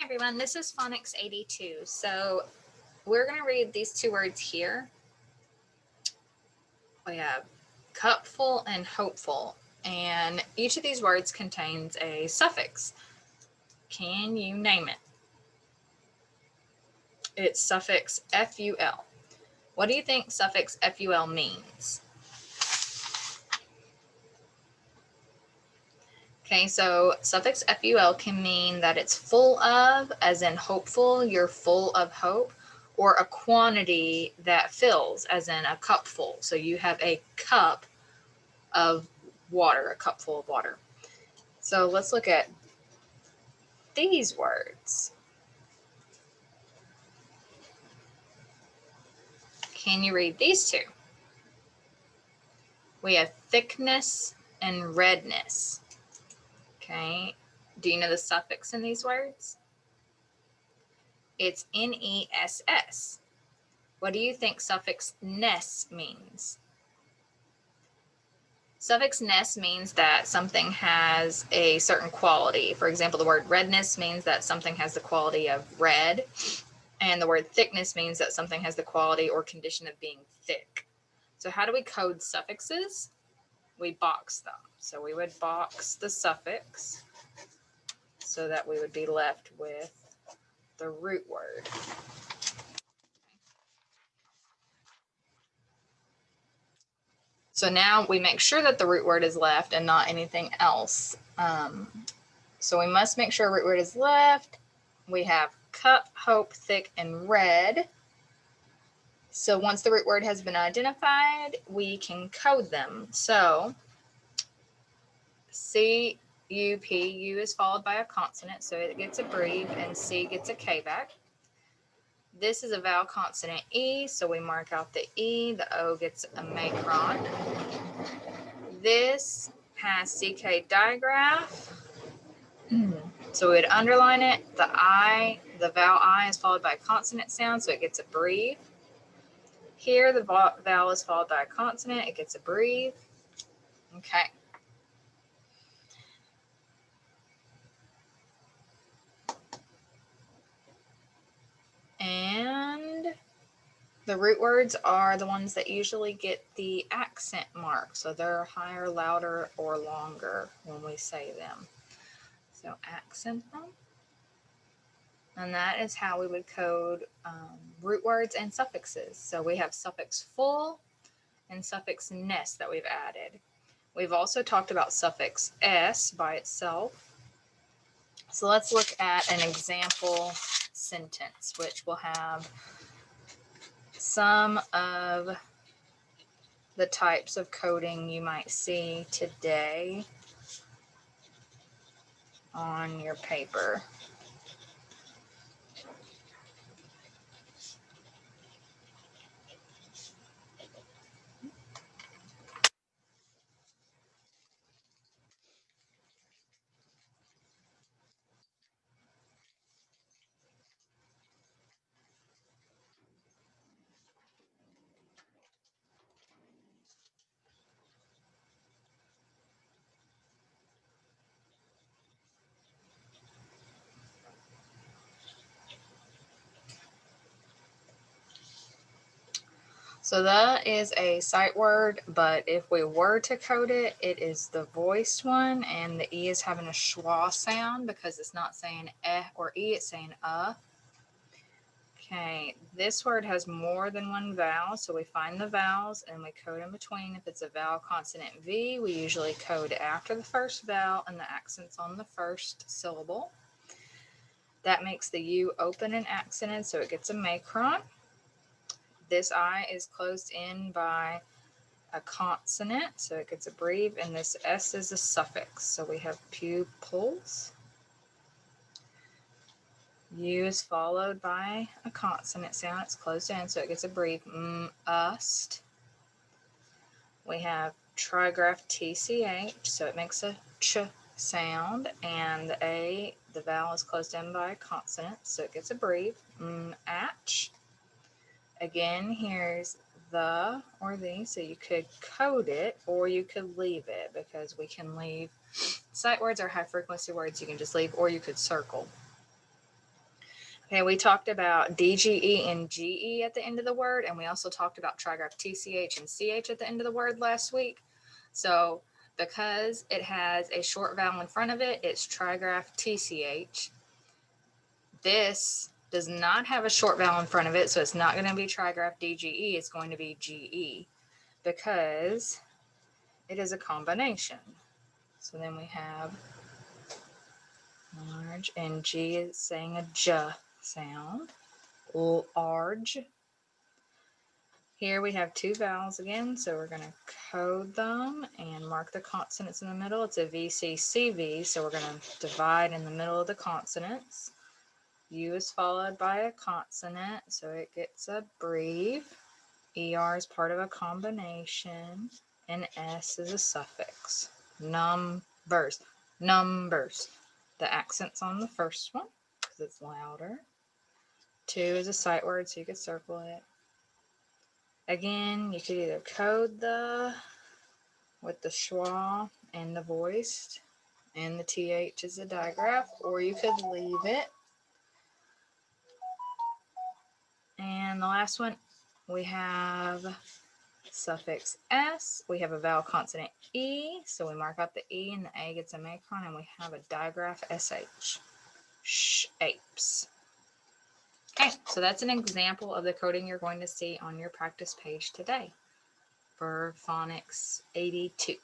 Everyone, this is Phonics 82. So we're going to read these two words here. We have cupful and hopeful, and each of these words contains a suffix. Can you name it? It's suffix ful. What do you think suffix ful means? Okay, so suffix ful can mean that it's full of, as in hopeful, you're full of hope, or a quantity that fills, as in a cup full. So you have a cup of water, a cup full of water. So let's look at these words. Can you read these two? We have thickness and redness. Okay, do you know the suffix in these words? It's ness. What do you think suffix ness means? Suffix ness means that something has a certain quality. For example, the word redness means that something has the quality of red, and the word thickness means that something has the quality or condition of being thick. So how do we code suffixes? We box them. So we would box the suffix so that we would be left with the root word. So now we make sure that the root word is left and not anything else. So we must make sure root word is left. We have cup, hope, thick, and red. So once the root word has been identified, we can code them. So C-U-P, U is followed by a consonant, so it gets a breve, and C gets a K back. This is a vowel consonant E, so we mark out the E. The O gets a macron. This has CK digraph, so we'd underline it. The I, the vowel I is followed by a consonant sound, so it gets a breve. Here, the vowel is followed by a consonant, it gets a breve. Okay. And the root words are the ones that usually get the accent mark. So they're higher, louder, or longer when we say them. So accent them. And that is how we would code root words and suffixes. So we have suffix full and suffix ness that we've added. We've also talked about suffix s by itself. So let's look at an example sentence, which will have some of the types of coding you might see today on your paper. So that is a sight word, but if we were to code it, it is the voiced one, and the E is having a schwa sound because it's not saying eh or E, it's saying Okay, this word has more than one vowel, so we find the vowels and we code in between. If it's a vowel consonant V, we usually code after the first vowel and the accent's on the first syllable. That makes the U open and accented, so it gets a macron. This I is closed in by a consonant, so it gets a breve, and this S is a suffix. So we have pupils. U is followed by a consonant sound. It's closed in, so it gets a breve. Ust. We have trigraph TCH, so it makes a ch sound, and the A, the vowel is closed in by a consonant, so it gets a breve. Atch. Again, here's the or the, so you could code it or you could leave it, because we can leave sight words or high frequency words you can just leave, or you could circle. Okay, we talked about DGE and GE at the end of the word, and we also talked about trigraph TCH and CH at the end of the word last week. So because it has a short vowel in front of it, it's trigraph TCH. This does not have a short vowel in front of it, so it's not going to be trigraph DGE, it's going to be GE because it is a combination. So then we have large, and G is saying a J sound. Large. Here we have two vowels again, so we're going to code them and mark the consonants in the middle. It's a VCCV, so we're going to divide in the middle of the consonants. U is followed by a consonant, so it gets a breve. ER is part of a combination, and S is a suffix. Numbers. Numbers. The accent's on the first one because it's louder. 2 is a sight word, so you could circle it. Again, you could either code with the schwa and the voiced, and the TH is a digraph, or you could leave it. And the last one, we have suffix S. We have a vowel consonant E, so we mark out the E, and the A gets a macron, and we have a digraph SH. Shapes. Okay, so that's an example of the coding you're going to see on your practice page today for Phonics 82.